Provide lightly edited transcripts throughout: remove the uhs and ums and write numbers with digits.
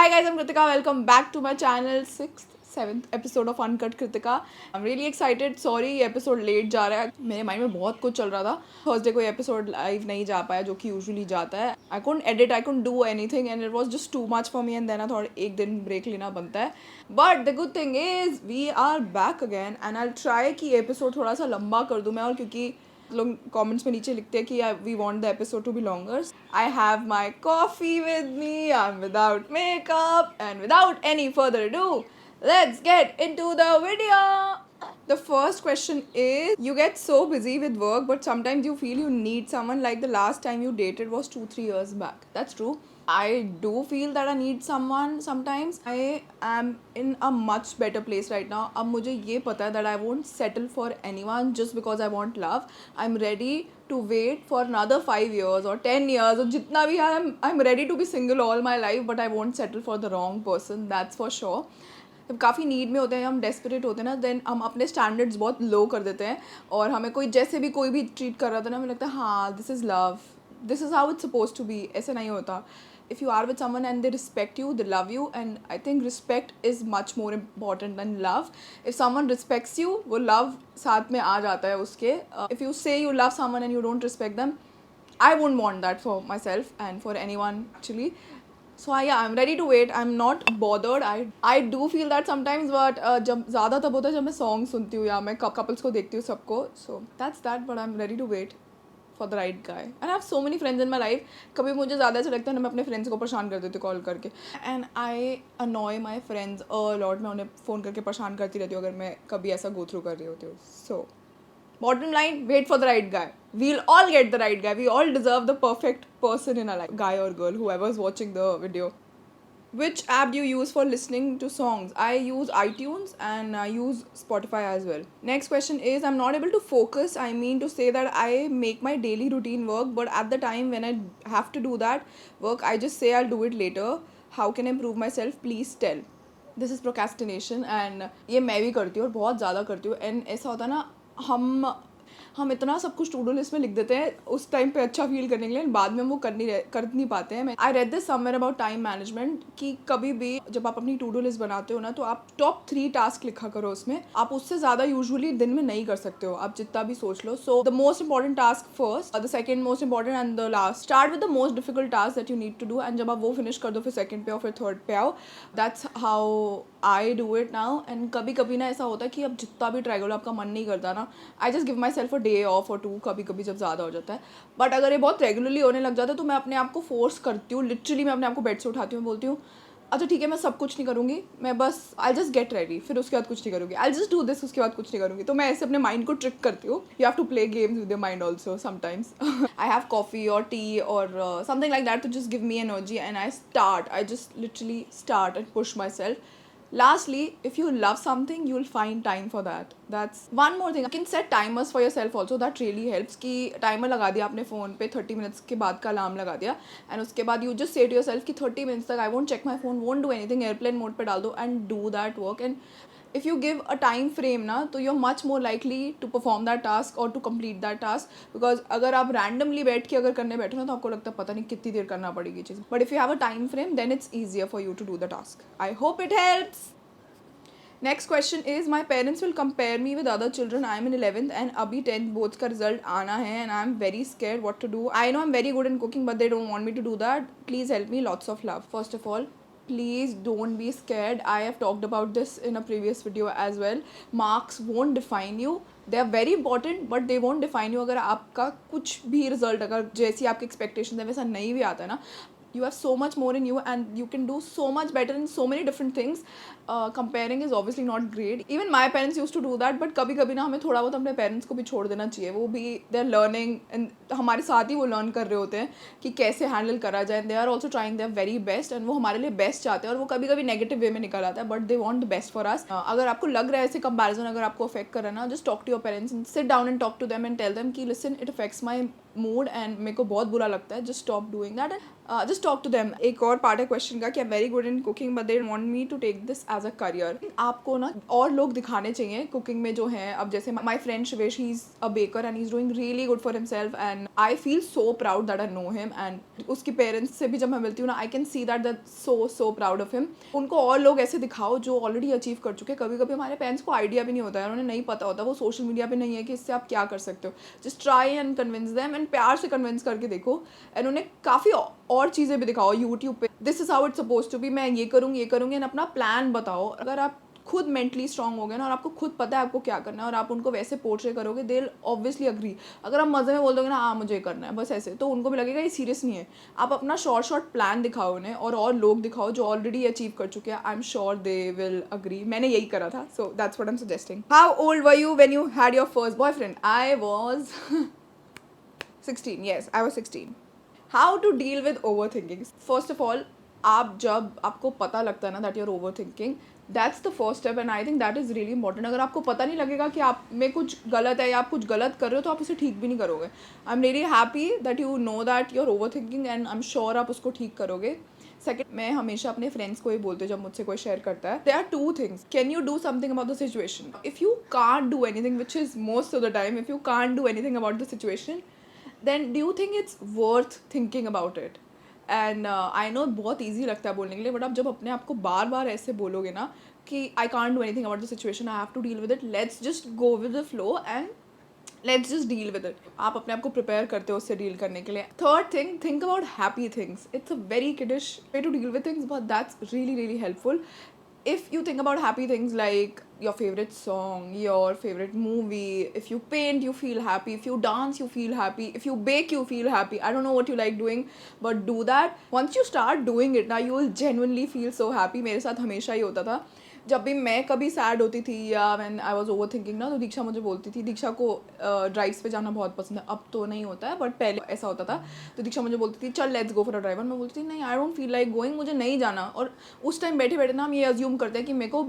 Hi guys, I'm Kritika. Welcome back to my channel. 7th episode of Unkut Kritika. I'm really excited. Sorry ये episode late जा रहा है. मेरे mind में बहुत कुछ चल रहा था. Thursday कोई episode live नहीं जा पाया जो कि usually जाता है. I couldn't edit, I couldn't do anything and it was just too much for me and then I thought एक दिन break लेना बनता है. But the good thing is we are back again and I'll try कि episode थोड़ा सा लंबा कर दूँ मैं और क्योंकि लोग कमेंट्स में नीचे लिखते हैं कि we want the episode to be longer. I have my coffee with me, I am without makeup and without any further do let's get into the video. The first question is, you get so busy with work but sometimes you feel you need someone, like the last time you dated was 2-3 years back. That's true. I do feel that I need someone sometimes. I am in a much better place right now. अब मुझे ये पता है that I won't settle for anyone just because I want love. I'm ready to wait for another 5 years or 10 years or जितना भी है. I'm ready to be single all my life but I won't settle for the wrong person. That's for sure. जब काफ़ी need में होते हैं, हम desperate होते हैं ना, देन हम अपने स्टैंडर्ड्स बहुत लो कर देते हैं और हमें कोई जैसे भी कोई भी ट्रीट कर रहा था ना, हमें लगता है हाँ this is love, this is how it's suppose to be. ऐसे नहीं होता. If you are with someone and they respect you, they love you, and I think respect is much more important than love. If someone respects you, वो love साथ में आ जाता है उसके. If you say you love someone and you don't respect them, I won't want that for myself and for anyone actually. So yeah, I'm ready to wait. I'm not bothered. I do feel that sometimes, but जब ज़्यादा तब होता है जब मैं song सुनती हूँ या मैं कपल्स को देखती हूँ सबको. So that's that, but I'm ready to wait for the right guy. And I have so many friends in my life. कभी मुझे ज़्यादा ऐसा लगता है ना, मैं अपने फ्रेंड्स को परेशान कर देती हूँ कॉल करके. And I annoy my friends a lot. मैं उन्हें फ़ोन करके परेशान करती रहती हूँ अगर मैं कभी ऐसा go through कर रही होती हूँ. So bottom line, wait for the right guy. We'll all get the right guy. We all deserve the perfect person in our life. Guy or girl, whoever's watching the video. Which app do you use for listening to songs? I use iTunes and I use Spotify as well. Next question is, I'm not able to focus. I mean to say that I make my daily routine work, but at the time when I have to do that work, I just say I'll do it later. How can I improve myself? Please tell. This is procrastination and ये मैं भी करती हूँ और बहुत ज़्यादा करती हूँ. एंड ऐसा होता है ना, हम इतना सब कुछ टू डू लिस्ट में लिख देते हैं उस टाइम पे अच्छा फील करने के लिए, बाद में हम वो कर नहीं पाते हैं. I read this somewhere about time management कि कभी भी जब आप अपनी टू डू लिस्ट बनाते हो ना, तो आप टॉप 3 टास्क लिखा करो उसमें. आप उससे ज़्यादा यूजुअली दिन में नहीं कर सकते हो, आप जितना भी सोच लो. So the most important task first, the second most important and the last. Start with the most difficult task that you need to do and जब आप वो फिनिश कर दो फिर सेकंड पे आओ, फिर थर्ड पे आओ. That's how I do it now. And कभी कभी ना ऐसा होता है कि अब जितना भी ट्राई करो आपका मन नहीं करता ना, I just give my self a day of और 2 कभी कभी जब ज़्यादा हो जाता है. बट अगर ये बहुत रेगुलरली होने लग जाता है तो मैं अपने आप को फोर्स करती हूँ. लिटरली मैं अपने आप को बेड से उठाती हूँ, बोलती हूँ अच्छा ठीक है मैं सब कुछ नहीं करूँगी, मैं बस आई जस्ट गेट रेडी, फिर उसके बाद कुछ नहीं करूँगी. आई जस्ट डू दिस, उसके बाद कुछ नहीं करूँगी. तो मैं ऐसे अपने माइंड को ट्रिक करती हूँ. You have to play games with your mind also sometimes. I have coffee और टी और something like that to just give me energy and I just literally start and push myself. Lastly, if you love something, you'll find time for that. That's one more thing. You can set timers for yourself also. That really helps. कि timer लगा दिया आपने phone पे, 30 minutes के बाद का alarm लगा दिया and उसके बाद you just say to yourself कि 30 minutes तक I won't check my phone, won't do anything, airplane mode पे डाल दो and do that work. And if you give a time frame ना, तो you're much more likely to perform that task or to complete that task. Because अगर आप randomly बैठ के अगर करने बैठो ना, तो आपको लगता है पता नहीं कितनी देर करना पड़ेगी चीज़. But if you have a time frame, then it's easier for you to do the task. I hope it helps. Next question is, my parents will compare me with other children. I am in 11th and अभी 10th both का result आना है and I am very scared what to do. I know I'm very good in cooking but they don't want me to do that. Please help me. Lots of love. First of all, please don't be scared. I have talked about this in a previous video as well. Marks won't define you. They are very important but they won't define you. अगर आपका कुछ भी result अगर जैसी आपकी expectations है वैसा नहीं भी आता है ना, you have so much more in you and you can do so much better in so many different things. Comparing is obviously not great. Even my parents used to do that, but कभी कभी ना हमें थोड़ा बहुत अपने parents को भी छोड़ देना चाहिए. वो भी they are learning and हमारे साथ ही वो लर्न कर रहे होते हैं कि कैसे हैंडल करा जाए. they are also trying their very best and वो हमारे लिए बेस्ट चाहते हैं और वो कभी कभी नेगेटिव वे में निकल आता है, but they want the best for us. अगर आपको लग रहा है ऐसे कंपैरिजन अगर आपको अफेक्ट कर रहा है ना, just talk to your parents and sit down and talk to them and tell them कि listen, it affects my mood and मेरे को बहुत बुरा लगता है, just stop doing that. Just talk to them. एक और पार्ट है क्वेश्चन का कि I am very good in cooking but they want me to take this as a career. आपको ना और लोग दिखाने चाहिए कुकिंग में जो हैं. अब जैसे my friend Shivesh, he is a baker and he is doing really good for himself and I feel so proud that I know him. And उसकी पेरेंट्स से भी जब मैं मिलती हूँ ना, I can see that so proud of him. उनको और लोग ऐसे दिखाओ जो ऑलरेडी अचीव कर चुके हैं. कभी कभी हमारे पेरेंट्स को आइडिया भी नहीं होता है, उन्हें नहीं पता होता, वो सोशल मीडिया पे नहीं है कि इससे आप क्या कर सकते हो. Just try and convince them and प्यार से कन्विंस करके देखो. एंड उन्हें काफ़ी और चीज़ें भी दिखाओ यूट्यूब पे. This is how it's suppose to be, मैं ये करूँगी एंड अपना प्लान बताओ. अगर आप खुद मेंटली स्ट्रांग हो गए ना और आपको खुद पता है आपको क्या करना है और आप उनको वैसे पोर्ट्रे करोगे, दे विल ऑब्वियसली अग्री. अगर आप मज़े में बोल दोगे ना हाँ मुझे करना है बस ऐसे, तो उनको भी लगेगा ये सीरियस नहीं है. आप अपना शॉर्ट प्लान दिखाओ उन्हें और लोग दिखाओ जो ऑलरेडी अचीव कर चुके हैं. I am sure they will agree. मैंने यही करा था. So that's what I am suggesting. How old were you when you had your first boyfriend? I was 16. Yes, I was 16. How to deal with overthinking? First of all, आप जब आपको पता लगता है ना that you're overthinking, that's the first step and I think that is really important. अगर आपको पता नहीं लगेगा कि आप में कुछ गलत है या आप कुछ गलत कर रहे हो तो आप उसे ठीक भी नहीं करोगे. I'm really happy that you know that you're overthinking and I'm sure आप उसको ठीक करोगे. सेकेंड, मैं हमेशा अपने फ्रेंड्स को ही बोलती हूँ जब मुझसे कोई शेयर करता है, there are two things. Can you do something about the situation? If you can't do anything, which is most of the time, if you can't do anything about the situation, then do you think it's worth thinking about it? And I know बहुत easy लगता है बोलने के लिए, but आप जब अपने आप को बार बार ऐसे बोलोगे ना कि I can't do anything about the situation, I have to deal with it, let's just go with the flow and let's just deal with it. आप अपने आप को प्रिपेयर करते हो उससे डील करने के लिए. Third thing, think about happy things. It's a very kiddish way to deal with things, but that's really helpful. If you think about happy things like your favorite song, your favorite movie, if you paint, you feel happy, if you dance, you feel happy, if you bake, you feel happy. I don't know what you like doing, but do that. Once you start doing it, now you will genuinely feel so happy. मेरे साथ हमेशा ही होता था. जब भी मैं कभी sad होती थी या when I was over thinking ना, तो दीक्षा मुझे बोलती थी. दीक्षा को ड्राइव्स पे जाना बहुत पसंद है. अब तो नहीं होता है बट पहले ऐसा होता था. तो दीक्षा मुझे बोलती थी चल let's go for a drive. मैं बोलती थी नहीं, I don't feel like going, मुझे नहीं जाना. और उस टाइम बैठे बैठे ना हम ये अज्यूम करते हैं कि मेरे को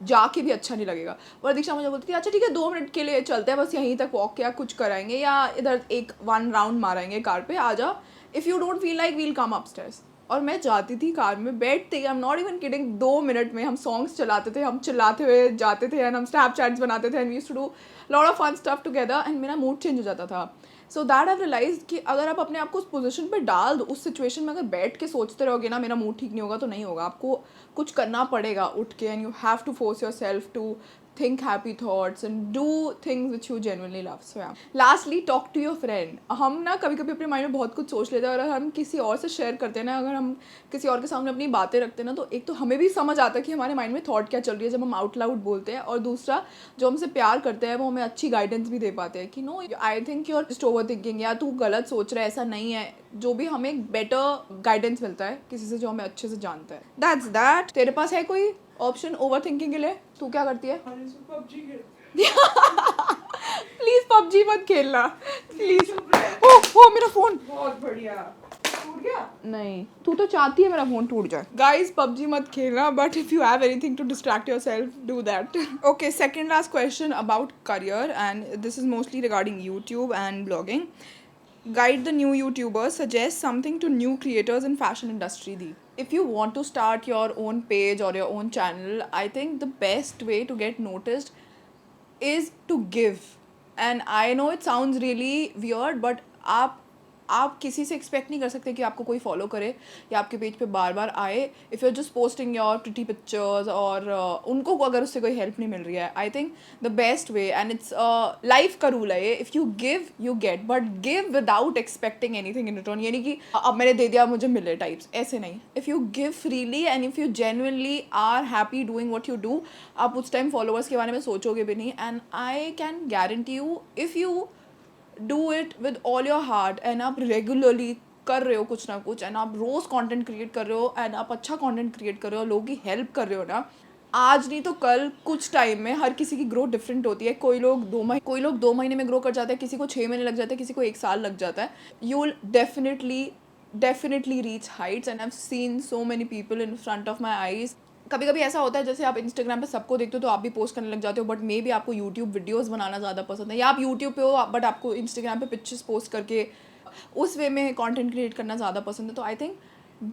जाके भी अच्छा नहीं लगेगा. और दीक्षा मुझे बोलती थी अच्छा ठीक है 2 मिनट के लिए चलते हैं, बस यहीं तक वॉक या कुछ कराएंगे या इधर एक 1 राउंड मारेंगे कार पे, आ जा. If you don't feel like we'll come upstairs. और मैं जाती थी कार में, बैठते ही, I am not even kidding, 2 minute में हम सॉन्ग्स चलाते थे, हम चिल्लाते हुए जाते थे एंड हम स्नैपचैट्स बनाते थे and we used to do lot of fun stuff together and मेरा मूड चेंज हो जाता था. सो दैट आई रियलाइज कि अगर आप अपने आप को उस पोजीशन पे डाल दो, उस सिचुएशन में अगर बैठ के सोचते रहोगे ना मेरा मूड ठीक नहीं होगा, तो नहीं होगा. आपको कुछ करना पड़ेगा उठ के and you have to force yourself to think happy thoughts and do things which you genuinely love. So yeah. Lastly, talk to your friend. हम ना कभी कभी अपने माइंड में बहुत कुछ सोच लेते हैं और अगर हम किसी और से शेयर करते हैं ना, अगर हम किसी और के सामने अपनी बातें रखते हैं ना, तो एक तो हमें भी समझ आता है कि हमारे माइंड में थॉट क्या चल रही है जब हम आउट लाउड बोलते हैं, और दूसरा जो हमसे प्यार करते हैं वो हमें अच्छी गाइडेंस भी दे पाते हैं कि no I think you are just overthinking, या तू गलत सोच रहा है, ऐसा नहीं है. जो भी हमें एक बेटर गाइडेंस मिलता है किसी से जो हमें अच्छे से जानता है. That's that. तेरे पास है कोई ऑप्शन ओवर थिंकिंग के लिए? तू क्या करती है? प्लीज पबजी मत खेलना प्लीज. ओ मेरा फोन बहुत बढ़िया टूट गया. नहीं, तू तो चाहती है मेरा फोन टूट जाए. गाइस पबजी मत खेलना, but if you have anything to distract yourself, do that. Okay, second last question about career and this is mostly regarding YouTube and blogging. Guide the new YouTubers, suggest something to new creators in fashion industry. If you want to start your own page or your own channel, I think the best way to get noticed is to give. And I know it sounds really weird, but आप किसी से expect नहीं कर सकते कि आपको कोई follow करे या आपके पेज पे बार बार आए. If you are just posting your pretty pictures और उनको अगर उससे कोई हेल्प नहीं मिल रही है, I think the best way, and it's life का रूल है ये, if you give you get, but give without expecting anything in return. यानी कि अब मैंने दे दिया मुझे मिले टाइप्स, ऐसे नहीं. If you give freely and if you genuinely are happy doing what you do, आप उस टाइम फॉलोअर्स के बारे में सोचोगे भी नहीं. And I can guarantee you, if you do it with all your heart and आप रेगुलरली कर रहे हो कुछ ना कुछ, एंड आप रोज़ कंटेंट क्रिएट कर रहे हो एंड आप अच्छा कंटेंट क्रिएट कर रहे हो, लोगों की हेल्प कर रहे हो ना, आज नहीं तो कल कुछ टाइम में हर किसी की ग्रोथ डिफरेंट होती है. कोई लोग 2 महीने में ग्रो कर जाते हैं, किसी को 6 महीने लग जाते हैं, किसी को 1 साल लग जाता है. You will definitely reach Heights and I have seen so many people in front of my eyes. कभी कभी ऐसा होता है जैसे आप इंस्टाग्राम पे सबको देखते हो तो आप भी पोस्ट करने लग जाते हो, बट मे बी आपको यूट्यूब वीडियोस बनाना ज़्यादा पसंद है, या आप यूट्यूब पे हो बट आपको इंस्टाग्राम पे पिक्चर्स पोस्ट करके उस वे में कंटेंट क्रिएट करना ज़्यादा पसंद है. तो I think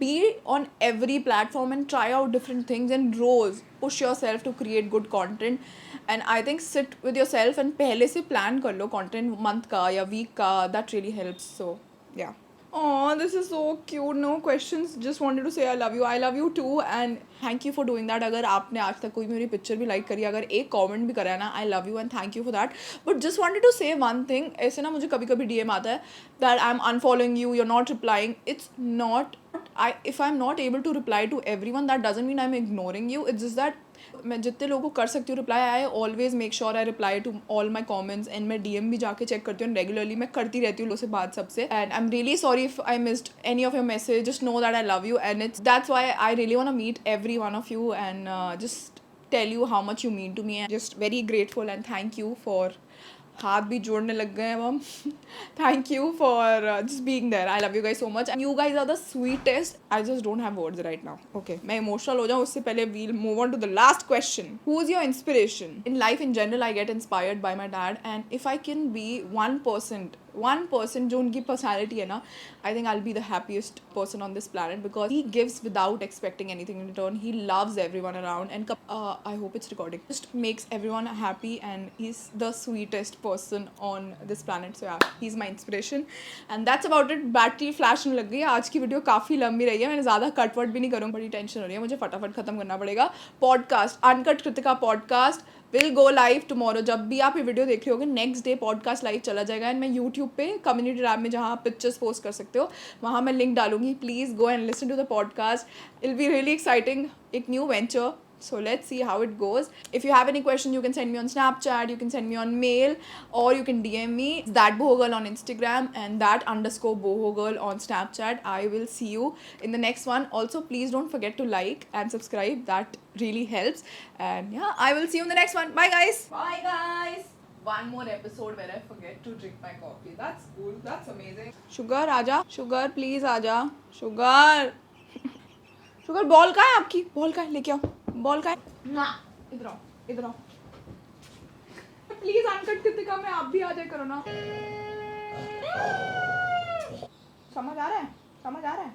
be on every platform and try out different things and roles, push yourself to create good content. And I think sit with yourself and पहले से plan कर लो content month का या week का. That really helps. So yeah. Oh, this is so cute. No questions. Just wanted to say I love you. I love you too. And thank you for doing that. अगर आपने आज तक कोई मेरी picture भी like करी, अगर एक कमेंट भी करा है ना, I love you and thank you for that. But just wanted to say one thing. ऐसे ना मुझे कभी कभी DM आता है that I'm unfollowing you, you're not replying. It's not. If I'm not able to reply to everyone, that doesn't mean I'm ignoring you. It's just that मैं जितने लोगों को कर सकती हूँ reply, I always make sure I reply to all my comments. And मैं DM भी जाके चेक करती हूँ रेगुलरली. मैं करती रहती हूँ लोगों से बात सबसे. And I am really sorry if I missed any of your message. Just know that I love you and it's that's why I really want to meet every one of you and just tell you how much you mean to me. And just very grateful and thank you for. हाथ भी जोड़ने लग गए अब हम. Thank you for just being there. I love you guys so much and you guys are the sweetest. I just don't have words right now. Okay, मैं emotional हो जाऊँ उससे पहले we'll move on to the last question. Who is your inspiration in life? In general I get inspired by my dad. And if I can be 1% जो उनकी personality है ना, I think I will be the happiest person on this planet because he gives without expecting anything in return. He loves everyone around and I hope it's recording. Just makes everyone happy and he is the sweetest person on this planet. So यार, he is my inspiration and that's about it. Battery flash होने लग गई है. आज की video काफ़ी लंबी रही है. मैंने ज़्यादा कटवट भी नहीं करूँगी. बड़ी टेंशन हो रही है मुझे. फटाफट खत्म करना पड़ेगा. Podcast uncut Kritika podcast will go live tomorrow. जब भी आप ये वीडियो देख रहे होगे नेक्स्ट डे पॉडकास्ट लाइव चला जाएगा. एंड मैं यूट्यूब पे कम्युनिटी टैब में जहाँ आप पिक्चर्स पोस्ट कर सकते हो वहाँ मैं लिंक डालूंगी. Please go and listen to the podcast. It will be really exciting. एक new venture. So let's see how it goes. If you have any question, you can send me on Snapchat, you can send me on mail, or you can DM me. It's @thatbohogirl on Instagram and @_bohogirl on Snapchat. I will see you in the next one. Also, please don't forget to like and subscribe. That really helps. And yeah, I will see you in the next one. Bye guys. Bye guys. One more episode where I forget to drink my coffee. That's cool. That's amazing. Sugar, आजा. Sugar, please आजा. Sugar. Sugar, ball कहाँ है आपकी? Ball कहाँ है? लेके आओ. Ball का ना. इधर आओ, इधर आओ. प्लीज अनकट कृतिका में आप भी आ जाए करो ना. समझ आ रहा है? समझ आ रहा है?